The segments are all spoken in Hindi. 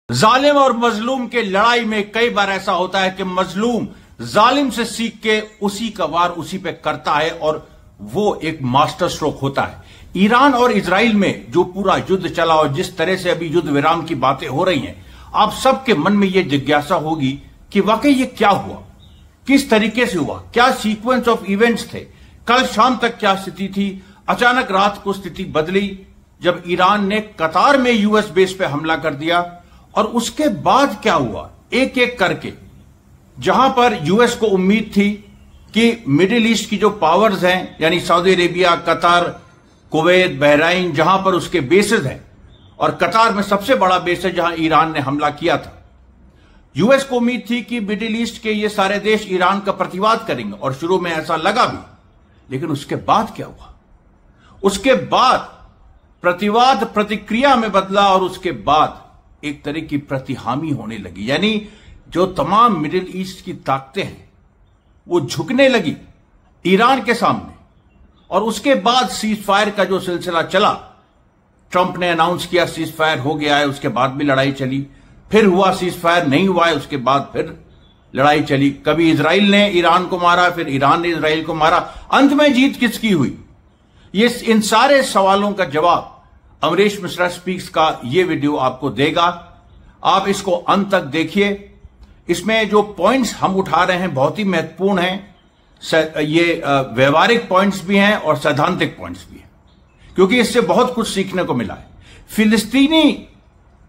जालिम और मजलूम के लड़ाई में कई बार ऐसा होता है कि मजलूम जालिम से सीख के उसी का वार उसी पे करता है और वो एक मास्टर स्ट्रोक होता है। ईरान और इजराइल में जो पूरा युद्ध चला और जिस तरह से अभी युद्ध विराम की बातें हो रही हैं, आप सबके मन में यह जिज्ञासा होगी कि वाकई ये क्या हुआ, किस तरीके से हुआ, क्या सीक्वेंस ऑफ इवेंट्स थे, कल शाम तक क्या स्थिति थी, अचानक रात को स्थिति बदली जब ईरान ने कतार में यूएस बेस पे हमला कर दिया और उसके बाद क्या हुआ, एक एक करके जहां पर यूएस को उम्मीद थी कि मिडिल ईस्ट की जो पावर्स हैं यानी सऊदी अरेबिया, कतार, कुवैत, बहराइन, जहां पर उसके बेसेस हैं और कतार में सबसे बड़ा बेस है जहां ईरान ने हमला किया था। यूएस को उम्मीद थी कि मिडिल ईस्ट के ये सारे देश ईरान का प्रतिवाद करेंगे और शुरू में ऐसा लगा भी, लेकिन उसके बाद क्या हुआ, उसके बाद प्रतिवाद प्रतिक्रिया में बदला और उसके बाद एक तरह की प्रतिहामी होने लगी, यानी जो तमाम मिडिल ईस्ट की ताकतें हैं वो झुकने लगी ईरान के सामने। और उसके बाद सीज फायर का जो सिलसिला चला, ट्रंप ने अनाउंस किया सीज फायर हो गया है, उसके बाद भी लड़ाई चली, फिर हुआ सीज फायर नहीं हुआ है, उसके बाद फिर लड़ाई चली, कभी इजराइल ने ईरान को मारा, फिर ईरान ने इजराइल को मारा, अंत में जीत किसकी हुई? ये इन सारे सवालों का जवाब अमरीश मिश्रा स्पीक्स का ये वीडियो आपको देगा। आप इसको अंत तक देखिए। इसमें जो पॉइंट्स हम उठा रहे हैं बहुत ही महत्वपूर्ण हैं। ये व्यवहारिक पॉइंट्स भी हैं और सैद्धांतिक पॉइंट्स भी हैं, क्योंकि इससे बहुत कुछ सीखने को मिला है। फिलिस्तीनी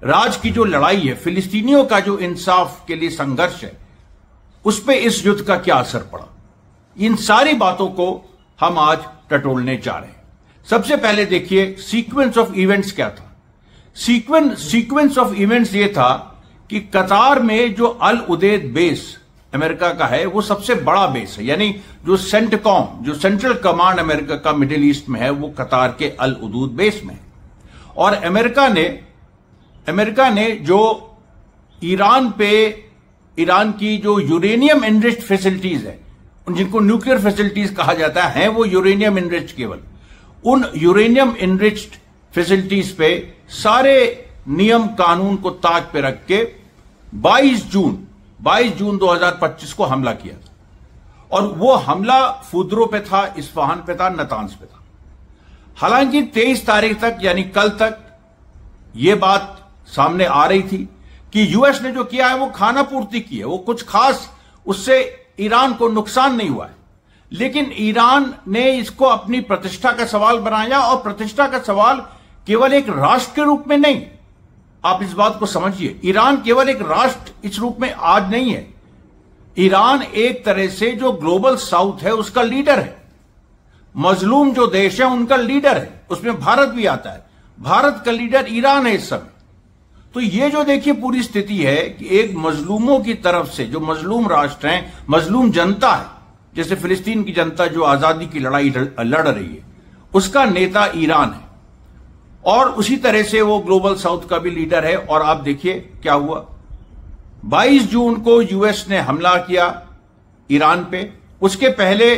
राज की जो लड़ाई है, फिलिस्तीनियों का जो इंसाफ के लिए संघर्ष है, उस पर इस युद्ध का क्या असर पड़ा, इन सारी बातों को हम आज टटोलने जा रहे हैं। सबसे पहले देखिए सीक्वेंस ऑफ इवेंट्स क्या था। सीक्वेंस ऑफ इवेंट्स ये था कि कतार में जो अल उदेद बेस अमेरिका का है वो सबसे बड़ा बेस है, यानी जो सेंटकॉम, जो सेंट्रल कमांड अमेरिका का मिडिल ईस्ट में है, वो कतार के अल उदूद बेस में है। और अमेरिका ने जो ईरान की जो यूरेनियम एनरिच्ड फैसिलिटीज है, जिनको न्यूक्लियर फैसिलिटीज कहा जाता है, वो यूरेनियम एनरिच्ड, केवल उन यूरेनियम एनरिच्ड फैसिलिटीज पे सारे नियम कानून को ताज पे रख के 22 जून 2025 को हमला किया था। और वो हमला फुद्रो पे था, इस्फहान पे था, नतांज पे था। हालांकि 23 तारीख तक यानी कल तक ये बात सामने आ रही थी कि यूएस ने जो किया है वो खाना पूर्ति की है, वो कुछ खास उससे ईरान को नुकसान नहीं हुआ है। लेकिन ईरान ने इसको अपनी प्रतिष्ठा का सवाल बनाया, और प्रतिष्ठा का सवाल केवल एक राष्ट्र के रूप में नहीं। आप इस बात को समझिए, ईरान केवल एक राष्ट्र इस रूप में आज नहीं है। ईरान एक तरह से जो ग्लोबल साउथ है उसका लीडर है, मजलूम जो देश है उनका लीडर है, उसमें भारत भी आता है। भारत का लीडर ईरान है इस समय। तो ये जो देखिए पूरी स्थिति है कि एक मजलूमों की तरफ से, जो मजलूम राष्ट्र हैं, मजलूम जनता है, जैसे फिलिस्तीन की जनता जो आजादी की लड़ाई लड़ रही है, उसका नेता ईरान है और उसी तरह से वो ग्लोबल साउथ का भी लीडर है। और आप देखिए क्या हुआ, 22 जून को यूएस ने हमला किया ईरान पे। उसके पहले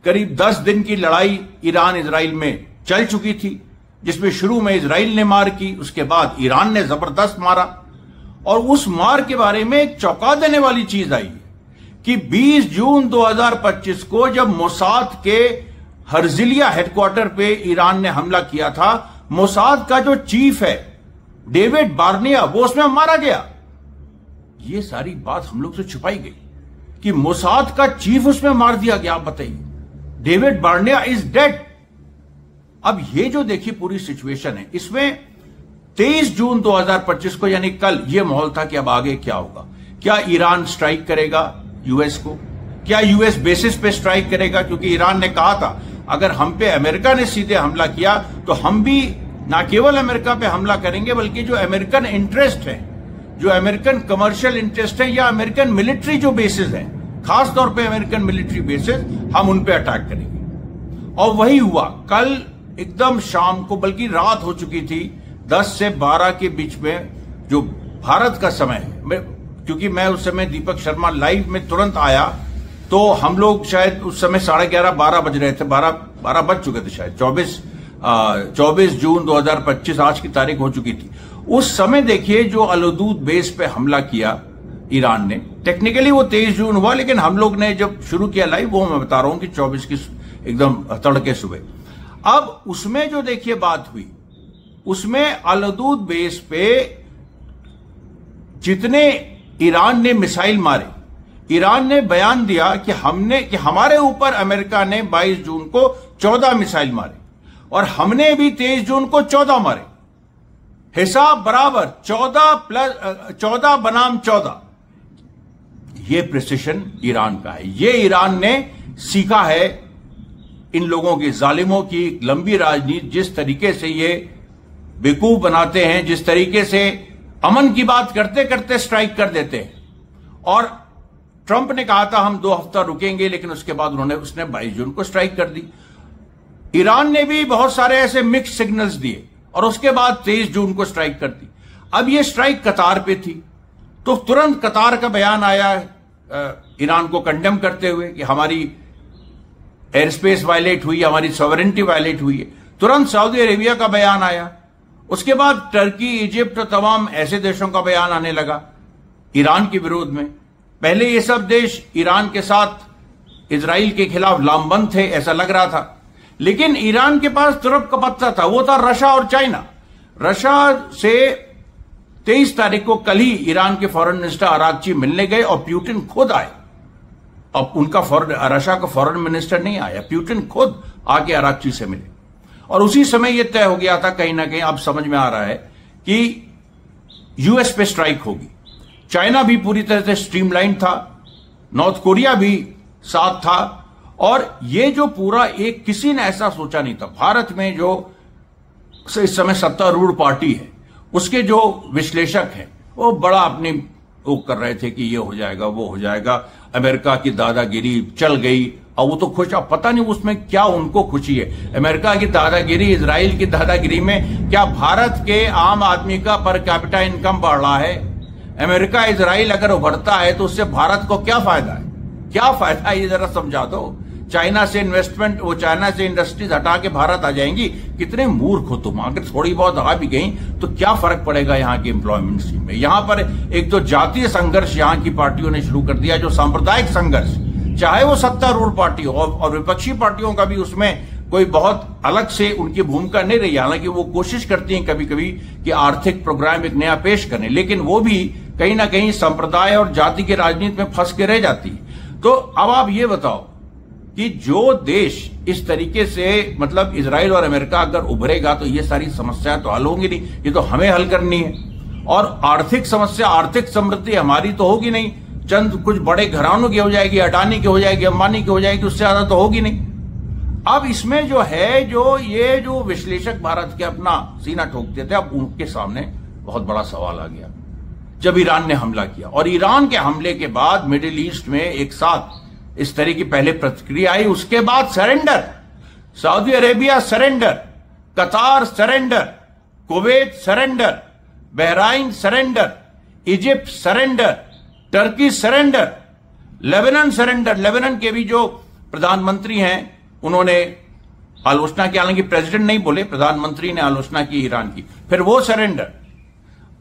करीब 10 दिन की लड़ाई ईरान इजराइल में चल चुकी थी, जिसमें शुरू में इजराइल ने मार की, उसके बाद ईरान ने जबरदस्त मारा। और उस मार के बारे में एक चौंका देने वाली चीज आई कि 20 जून 2025 को जब मोसाद के हर्जिलिया हेडक्वार्टर पे ईरान ने हमला किया था, मोसाद का जो चीफ है डेविड बार्निया, वो उसमें मारा गया। ये सारी बात हम लोग से छुपाई गई कि मोसाद का चीफ उसमें मार दिया गया। आप बताइए, डेविड बार्निया इज डेड। अब ये जो देखिए पूरी सिचुएशन है, इसमें 23 जून 2025 को यानी कल ये माहौल था कि अब आगे क्या होगा। क्या ईरान स्ट्राइक करेगा यूएस को? क्या यूएस बेसिस पे स्ट्राइक करेगा? क्योंकि ईरान ने कहा था अगर हम पे अमेरिका ने सीधे हमला किया तो हम भी ना केवल अमेरिका पे हमला करेंगे, बल्कि जो अमेरिकन इंटरेस्ट है, जो अमेरिकन कमर्शियल इंटरेस्ट है या अमेरिकन मिलिट्री जो बेसिस है, खासतौर पे अमेरिकन मिलिट्री बेसिस, हम उन पे अटैक करेंगे। और वही हुआ कल एकदम शाम को, बल्कि रात हो चुकी थी, 10 से 12 के बीच में जो भारत का समय है, क्योंकि मैं उस समय दीपक शर्मा लाइव में तुरंत आया, तो हम लोग शायद उस समय 11:30 12 बज रहे थे, 12 बज चुके थे शायद। 24 जून 2025 आज की तारीख हो चुकी थी। उस समय देखिए जो अलहदूद बेस पे हमला किया ईरान ने, टेक्निकली वो 23 जून हुआ, लेकिन हम लोग ने जब शुरू किया लाइव, वो मैं बता रहा हूं कि 24 की एकदम तड़के सुबह। अब उसमें जो देखिए बात हुई, उसमें अलहदूद बेस पे जितने ईरान ने मिसाइल मारे, ईरान ने बयान दिया कि हमारे ऊपर अमेरिका ने 22 जून को 14 मिसाइल मारे और हमने भी 23 जून को 14 मारे, हिसाब बराबर 14 बनाम 14। ये प्रिसिशन ईरान का है। ये ईरान ने सीखा है इन लोगों की, जालिमों की लंबी राजनीति, जिस तरीके से ये बेवकूफ बनाते हैं, जिस तरीके से अमन की बात करते करते स्ट्राइक कर देते हैं। और ट्रंप ने कहा था हम 2 हफ्ता रुकेंगे, लेकिन उसके बाद उसने 22 जून को स्ट्राइक कर दी। ईरान ने भी बहुत सारे ऐसे मिक्स सिग्नल्स दिए और उसके बाद 23 जून को स्ट्राइक कर दी। अब ये स्ट्राइक कतार पे थी, तो तुरंत कतार का बयान आया ईरान को कंडेम करते हुए कि हमारी एयर स्पेस वायलेट हुई, हमारी सॉवरेनिटी वायलेट हुई है। तुरंत सऊदी अरेबिया का बयान आया, उसके बाद टर्की, इजिप्ट और तमाम ऐसे देशों का बयान आने लगा ईरान के विरोध में। पहले ये सब देश ईरान के साथ इजराइल के खिलाफ लामबंद थे, ऐसा लग रहा था, लेकिन ईरान के पास तुरप का पत्ता था, वो था रशिया और चाइना। रशिया से 23 तारीख को कल ही ईरान के फॉरेन मिनिस्टर अरागची मिलने गए और प्यूटिन खुद आए। अब उनका रशिया का फॉरेन मिनिस्टर नहीं आया, प्यूटिन खुद आके अरागची से मिले और उसी समय यह तय हो गया था कहीं ना कहीं, अब समझ में आ रहा है कि यूएस पे स्ट्राइक होगी। चाइना भी पूरी तरह से स्ट्रीमलाइन था, नॉर्थ कोरिया भी साथ था, और ये जो पूरा एक, किसी ने ऐसा सोचा नहीं था। भारत में जो इस समय सत्तारूढ़ पार्टी है, उसके जो विश्लेषक हैं वो बड़ा अपनी वो कर रहे थे कि ये हो जाएगा, वो हो जाएगा, अमेरिका की दादागिरी चल गई, और वो तो खुश। अब पता नहीं उसमें क्या उनको खुशी है, अमेरिका की दादागिरी, इजराइल की दादागिरी में। क्या भारत के आम आदमी का पर कैपिटा इनकम बढ़ रहा है? अमेरिका इजराइल अगर उभरता है तो उससे भारत को क्या फायदा है? क्या फायदा है, ये जरा समझा दो। चाइना से इन्वेस्टमेंट, वो चाइना से इंडस्ट्रीज हटा के भारत आ जाएंगी। कितने मूर्ख हो तुम। अगर थोड़ी बहुत आ भी गई तो क्या फर्क पड़ेगा यहाँ की एम्प्लॉयमेंट स्कीम में? यहाँ पर एक तो जातीय संघर्ष यहाँ की पार्टियों ने शुरू कर दिया, जो सांप्रदायिक संघर्ष, चाहे वो सत्तारूढ़ पार्टी हो और विपक्षी पार्टियों का भी उसमें कोई बहुत अलग से उनकी भूमिका नहीं रही। हालांकि वो कोशिश करती हैं कभी कभी कि आर्थिक प्रोग्राम एक नया पेश करें, लेकिन वो भी कहीं ना कहीं संप्रदाय और जाति की राजनीति में फंस के रह जाती है। तो अब आप ये बताओ कि जो देश इस तरीके से, मतलब इजराइल और अमेरिका अगर उभरेगा तो ये सारी समस्याएं तो हल होंगी नहीं, ये तो हमें हल करनी है। और आर्थिक समस्या, आर्थिक समृद्धि हमारी तो होगी नहीं, चंद कुछ बड़े घरानों की हो जाएगी, अडानी की हो जाएगी, अंबानी की हो जाएगी, उससे ज्यादा तो होगी नहीं। अब इसमें जो है, जो विश्लेषक भारत के अपना सीना ठोकते थे, अब उनके सामने बहुत बड़ा सवाल आ गया जब ईरान ने हमला किया। और ईरान के हमले के बाद मिडिल ईस्ट में एक साथ इस तरह की पहले प्रतिक्रिया आई, उसके बाद सरेंडर, सऊदी अरेबिया सरेंडर, कतार surrender, Kuwait surrender, Bahrain surrender, Egypt surrender, Turkey surrender, Lebanon surrender. Lebanon के भी जो प्रधानमंत्री हैं उन्होंने आलोचना की, हालांकि प्रेसिडेंट नहीं बोले, प्रधानमंत्री ने आलोचना की ईरान की, फिर वो सरेंडर।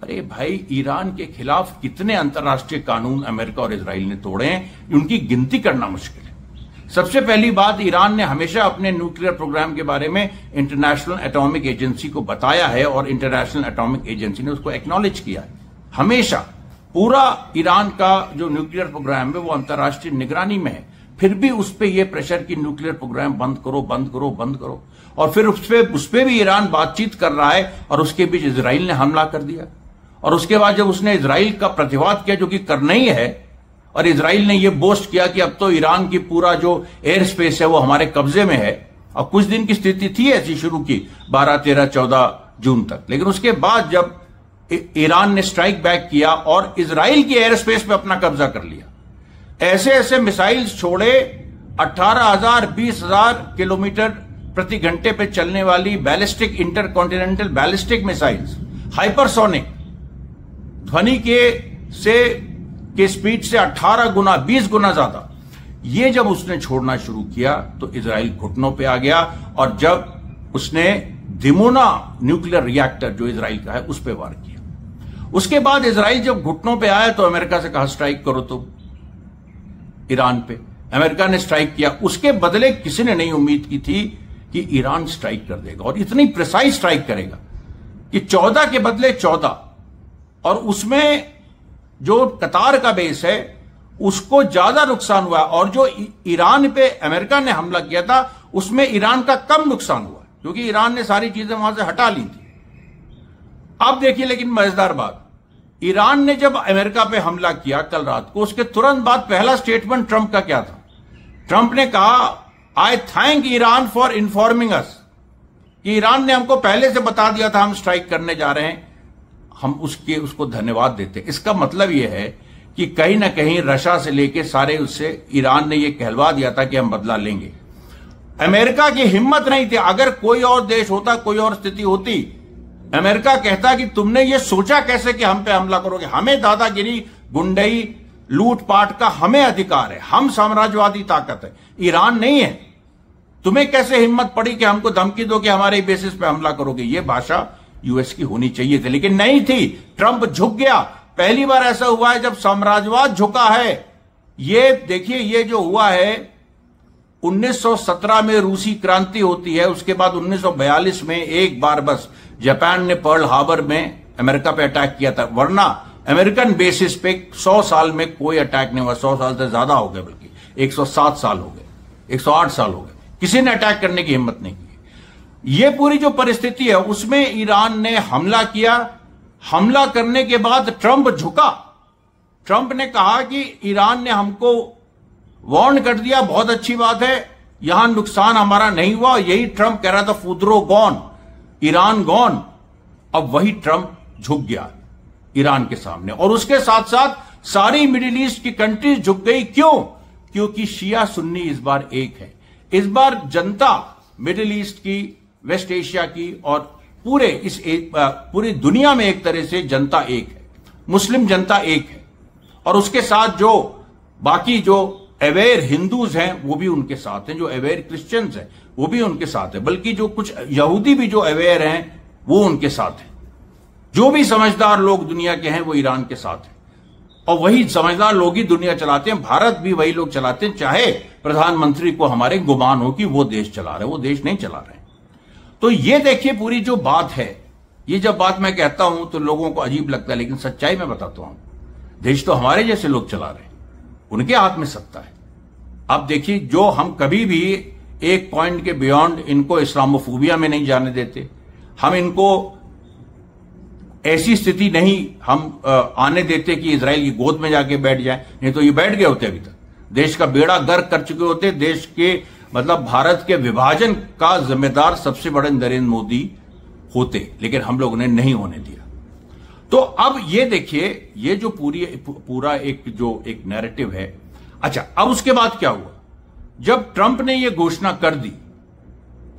अरे भाई, ईरान के खिलाफ कितने अंतर्राष्ट्रीय कानून अमेरिका और इजराइल ने तोड़े हैं, उनकी गिनती करना मुश्किल है। सबसे पहली बात, ईरान ने हमेशा अपने न्यूक्लियर प्रोग्राम के बारे में इंटरनेशनल एटॉमिक एजेंसी को बताया है और इंटरनेशनल एटॉमिक एजेंसी ने उसको एक्नॉलेज किया है। हमेशा पूरा ईरान का जो न्यूक्लियर प्रोग्राम है वो अंतर्राष्ट्रीय निगरानी में है, फिर भी उस पर यह प्रेशर कि न्यूक्लियर प्रोग्राम बंद करो, बंद करो, बंद करो, और फिर उस पर भी ईरान बातचीत कर रहा है, और उसके बीच इजराइल ने हमला कर दिया। और उसके बाद जब उसने इजराइल का प्रतिवाद किया, जो कि करना ही है, और इजराइल ने यह बोस्ट किया कि अब तो ईरान की पूरा जो एयर स्पेस है वो हमारे कब्जे में है, और कुछ दिन की स्थिति थी ऐसी शुरू की 12, 13, 14 जून तक। लेकिन उसके बाद जब ईरान ने स्ट्राइक बैक किया और इजराइल की एयर स्पेस पे अपना कब्जा कर लिया, ऐसे ऐसे मिसाइल्स छोड़े, 18,000, 20,000 किलोमीटर प्रति घंटे पे चलने वाली ballistic, intercontinental ballistic missiles, hypersonic, ध्वनि के स्पीड से 18 गुना, 20 गुना ज्यादा। ये जब उसने छोड़ना शुरू किया तो इजराइल घुटनों पे आ गया, और जब उसने दिमोना न्यूक्लियर रिएक्टर जो इजराइल का है उस पर वार किया। उसके बाद इजराइल जब घुटनों पे आया तो अमेरिका से कहा स्ट्राइक करो तुम ईरान पे। अमेरिका ने स्ट्राइक किया। उसके बदले किसी ने नहीं उम्मीद की थी कि ईरान स्ट्राइक कर देगा और इतनी प्रिसाइज स्ट्राइक करेगा कि 14 के बदले 14, और उसमें जो कतार का बेस है उसको ज्यादा नुकसान हुआ, और जो ईरान पे अमेरिका ने हमला किया था उसमें ईरान का कम नुकसान हुआ क्योंकि ईरान ने सारी चीजें वहां से हटा ली थी। अब देखिए लेकिन मजेदार बात, ईरान ने जब अमेरिका पे हमला किया कल रात को, उसके तुरंत बाद पहला स्टेटमेंट ट्रंप का क्या था? ट्रंप ने कहा I thank Iran for informing us, कि ईरान ने हमको पहले से बता दिया था हम स्ट्राइक करने जा रहे हैं, हम उसको धन्यवाद देते। इसका मतलब यह है कि कहीं ना कहीं रशिया से लेके सारे उससे ईरान ने यह कहलवा दिया था कि हम बदला लेंगे। अमेरिका की हिम्मत नहीं थी, अगर कोई और देश होता, कोई और स्थिति होती, अमेरिका कहता कि तुमने ये सोचा कैसे कि हम पे हमला करोगे, हमें दादागिरी, गुंडई, लूटपाट का हमें अधिकार है, हम साम्राज्यवादी ताकत है, ईरान नहीं है, तुम्हें कैसे हिम्मत पड़ी कि हमको धमकी दो कि हमारे बेसिस पे हमला करोगे। ये भाषा यूएस की होनी चाहिए थी, लेकिन नहीं थी। ट्रंप झुक गया। पहली बार ऐसा हुआ है जब साम्राज्यवाद झुका है। ये देखिए, ये जो हुआ है 1917 में रूसी क्रांति होती है, उसके बाद 1942 में एक बार बस जापान ने पर्ल हार्बर में अमेरिका पे अटैक किया था, वरना अमेरिकन बेसिस पे 100 साल में कोई अटैक नहीं हुआ। 100 साल से ज्यादा हो गए, बल्कि 107 साल हो गए, 108 साल हो गए, किसी ने अटैक करने की हिम्मत नहीं की। ये पूरी जो परिस्थिति है उसमें ईरान ने हमला किया। हमला करने के बाद ट्रंप झुका। ट्रंप ने कहा कि ईरान ने हमको वार्न कर दिया, बहुत अच्छी बात है, यहां नुकसान हमारा नहीं हुआ। यही ट्रंप कह रहा था फुदरो गॉन, ईरान गॉन। अब वही ट्रंप झुक गया ईरान के सामने, और उसके साथ साथ सारी मिडिल ईस्ट की कंट्रीज झुक गई। क्यों? क्योंकि शिया सुन्नी इस बार एक है। इस बार जनता मिडिल ईस्ट की, वेस्ट एशिया की और पूरी दुनिया में एक तरह से जनता एक है, मुस्लिम जनता एक है, और उसके साथ जो बाकी जो अवेयर हिंदूज हैं वो भी उनके साथ हैं, जो अवेयर क्रिश्चियंस हैं वो भी उनके साथ है, बल्कि जो कुछ यहूदी भी जो अवेयर हैं वो उनके साथ हैं। जो भी समझदार लोग दुनिया के हैं वो ईरान के साथ हैं, और वही समझदार लोग ही दुनिया चलाते हैं। भारत भी वही लोग चलाते हैं, चाहे प्रधानमंत्री को हमारे गुमान हो कि वो देश चला रहे, वो देश नहीं चला रहे। तो ये देखिए पूरी जो बात है, ये जब बात मैं कहता हूं तो लोगों को अजीब लगता है, लेकिन सच्चाई मैं बताता हूं। देश तो हमारे जैसे लोग चला रहे हैं, उनके हाथ में सत्ता है। अब देखिए, जो हम कभी भी एक पॉइंट के बियॉन्ड इनको इस्लामोफोबिया में नहीं जाने देते, हम इनको ऐसी स्थिति नहीं हम आने देते कि इजराइल की गोद में जाके बैठ जाए, नहीं तो ये बैठ गए होते अभी तक, देश का बेड़ा गर्क कर चुके होते। देश के मतलब भारत के विभाजन का जिम्मेदार सबसे बड़े नरेंद्र मोदी होते, लेकिन हम लोगों ने नहीं होने दिया। तो अब ये देखिए, ये जो पूरा एक नैरेटिव है। अच्छा, अब उसके बाद क्या हुआ? जब ट्रंप ने यह घोषणा कर दी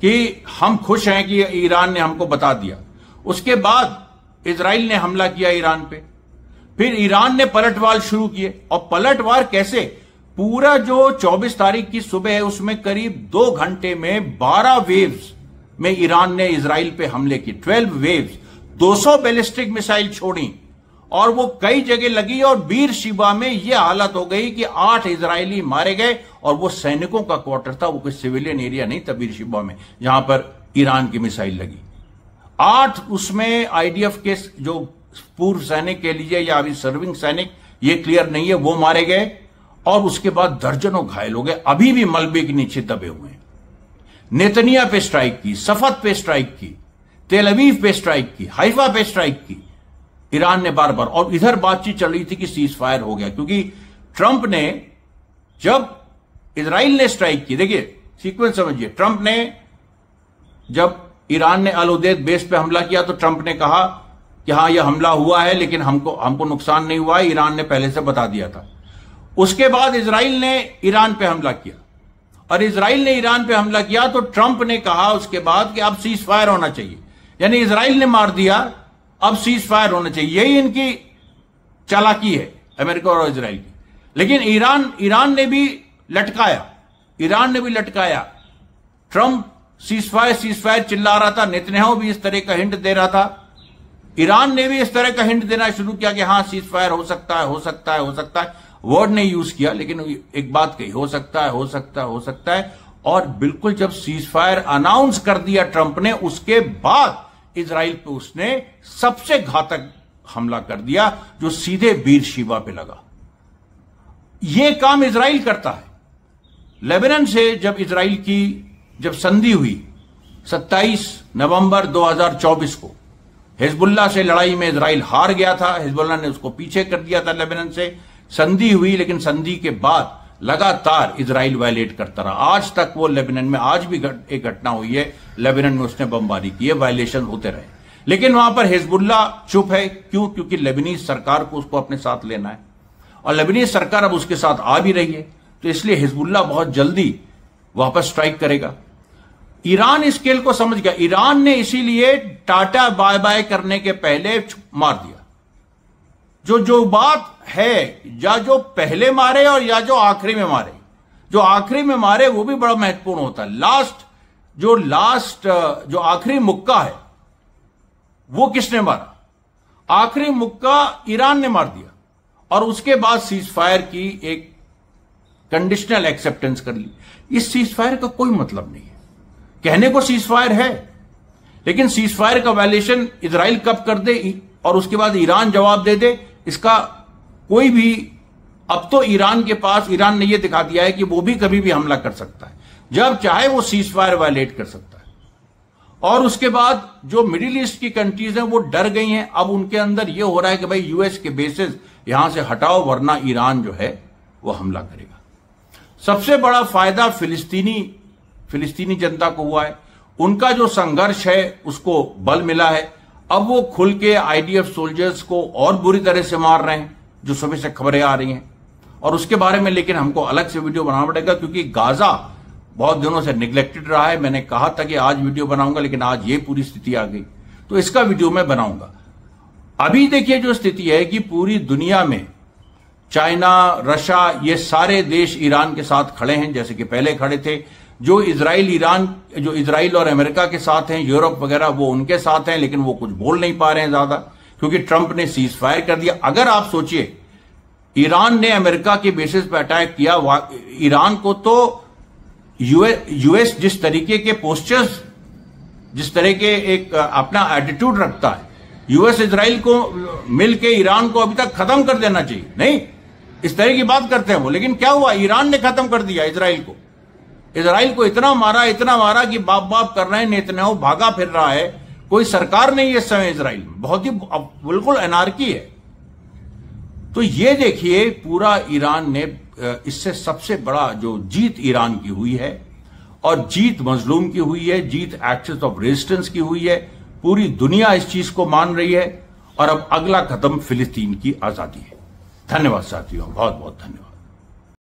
कि हम खुश हैं कि ईरान ने हमको बता दिया, उसके बाद इजराइल ने हमला किया ईरान पे, फिर ईरान ने पलटवार शुरू किए। और पलटवार कैसे? पूरा जो 24 तारीख की सुबह है उसमें करीब 2 घंटे में 12 वेव्स में ईरान ने इजराइल पे हमले की, 12 वेव्स, 200 बैलिस्टिक मिसाइल छोड़ी, और वो कई जगह लगी। और बीर शिबा में यह हालत हो गई कि 8 इजरायली मारे गए, और वो सैनिकों का क्वार्टर था, वो कोई सिविलियन एरिया नहीं था बीर शिबा में जहां पर ईरान की मिसाइल लगी। 8 उसमें आईडीएफ के जो पूर्व सैनिक के लिए या अभी सर्विंग सैनिक, ये क्लियर नहीं है, वो मारे गए, और उसके बाद दर्जनों घायल हो गए, अभी भी मलबे के नीचे दबे हुए हैं। नेतनिया पे स्ट्राइक की, सफद पे स्ट्राइक की, तेल अवीव पे स्ट्राइक की, हाइफा पे स्ट्राइक की ईरान ने बार बार। और इधर बातचीत चल रही थी कि सीज फायर हो गया, क्योंकि ट्रंप ने जब इजराइल ने स्ट्राइक की, देखिए सीक्वेंस समझिए, ट्रंप ने जब ईरान ने अल उदेद बेस पे हमला किया तो ट्रंप ने कहा कि हां यह हमला हुआ है, लेकिन हमको नुकसान नहीं हुआ, ईरान ने पहले से बता दिया था। उसके बाद इजराइल ने ईरान पे हमला किया, और इजराइल ने ईरान पे हमला किया तो ट्रंप ने कहा उसके बाद कि अब सीज फायर होना चाहिए, यानी इजराइल ने मार दिया, अब सीज फायर होना चाहिए। यही इनकी चालाकी है अमेरिका और इजराइल की। लेकिन ईरान ने भी लटकाया। ट्रंप सीज फायर चिल्ला रहा था, नेतन्याहू भी इस तरह का हिंट दे रहा था, ईरान ने भी इस तरह का हिंट देना शुरू किया कि हां सीज फायर हो सकता है, हो सकता है, हो सकता है। वर्ड नहीं यूज किया, लेकिन एक बात कही, हो सकता है, हो सकता है, हो सकता है। और बिल्कुल जब सीज फायर अनाउंस कर दिया ट्रंप ने, उसके बाद इजराइल पे उसने सबसे घातक हमला कर दिया, जो सीधे बीरशीबा पे लगा। यह काम इजराइल करता है। लेबनान से जब संधि हुई 27 नवंबर 2024 को, हिजबुल्लाह से लड़ाई में इजराइल हार गया था, हिजबुल्लाह ने उसको पीछे कर दिया था लेबनान से। संधि हुई, लेकिन संधि के बाद लगातार इजराइल वायलेट करता रहा। आज तक वो लेबनान में, आज भी एक घटना हुई है लेबनान में, उसने बमबारी की है, वायलेशन होते रहे। लेकिन वहां पर हिजबुल्लाह चुप है। क्यों? क्योंकि लेबनीज सरकार को उसको अपने साथ लेना है, और लेबनीज सरकार अब उसके साथ आ भी रही है, तो इसलिए हिजबुल्लाह बहुत जल्दी वापस स्ट्राइक करेगा। ईरान इस खेल को समझ गया। ईरान ने इसीलिए टाटा बाय बाय करने के पहले मार दिया। जो बात है, या जो पहले मारे और या जो आखिरी में मारे, जो आखिरी में मारे वो भी बड़ा महत्वपूर्ण होता है। जो आखिरी मुक्का है वो किसने मारा? आखिरी मुक्का ईरान ने मार दिया, और उसके बाद सीज फायर की एक कंडीशनल एक्सेप्टेंस कर ली। इस सीज फायर का कोई मतलब नहीं है। कहने को सीज फायर है, लेकिन सीज फायर का वायलेशन इजराइल कब कर दे और उसके बाद ईरान जवाब दे दे, इसका कोई भी, अब तो ईरान ने यह दिखा दिया है कि वो भी कभी भी हमला कर सकता है, जब चाहे वो सीज फायर वायलेट कर सकता है। और उसके बाद जो मिडिल ईस्ट की कंट्रीज हैं वो डर गई हैं। अब उनके अंदर यह हो रहा है कि भाई यूएस के बेसिस यहां से हटाओ, वरना ईरान जो है वो हमला करेगा। सबसे बड़ा फायदा फिलिस्तीनी जनता को हुआ है। उनका जो संघर्ष है उसको बल मिला है। अब वो खुल के आईडीएफ सोल्जर्स को और बुरी तरह से मार रहे हैं, जो सुबह से खबरें आ रही हैं। और उसके बारे में लेकिन हमको अलग से वीडियो बनाना पड़ेगा, क्योंकि गाजा बहुत दिनों से निगलेक्टेड रहा है। मैंने कहा था कि आज वीडियो बनाऊंगा, लेकिन आज ये पूरी स्थिति आ गई, तो इसका वीडियो मैं बनाऊंगा। अभी देखिए जो स्थिति है कि पूरी दुनिया में चाइना, रशिया, ये सारे देश ईरान के साथ खड़े हैं, जैसे कि पहले खड़े थे। जो इजराइल और अमेरिका के साथ हैं, यूरोप वगैरह, वो उनके साथ हैं, लेकिन वो कुछ बोल नहीं पा रहे हैं ज्यादा, क्योंकि ट्रंप ने सीज फायर कर दिया। अगर आप सोचिए, ईरान ने अमेरिका के बेसिस पर अटैक किया, ईरान को तो यूएस जिस तरीके के पोस्चर्स, जिस तरह के एक अपना एटीट्यूड रखता है, यूएस इजराइल को मिलकर ईरान को अभी तक खत्म कर देना चाहिए, नहीं इस तरह की बात करते हैं वो। लेकिन क्या हुआ? ईरान ने खत्म कर दिया इजराइल को। इजराइल को इतना मारा कि बाप बाप कर रहे हैं, नेतन्याहू भागा फिर रहा है, कोई सरकार नहीं है इस समय इजराइल में, बहुत ही बिल्कुल अनार्की है। तो ये देखिए, पूरा ईरान ने, इससे सबसे बड़ा जो जीत ईरान की हुई है, और जीत मजलूम की हुई है, जीत एक्सेस ऑफ रेजिस्टेंस की हुई है। पूरी दुनिया इस चीज को मान रही है, और अब अगला कदम फिलिस्तीन की आजादी है। धन्यवाद साथियों, बहुत बहुत धन्यवाद।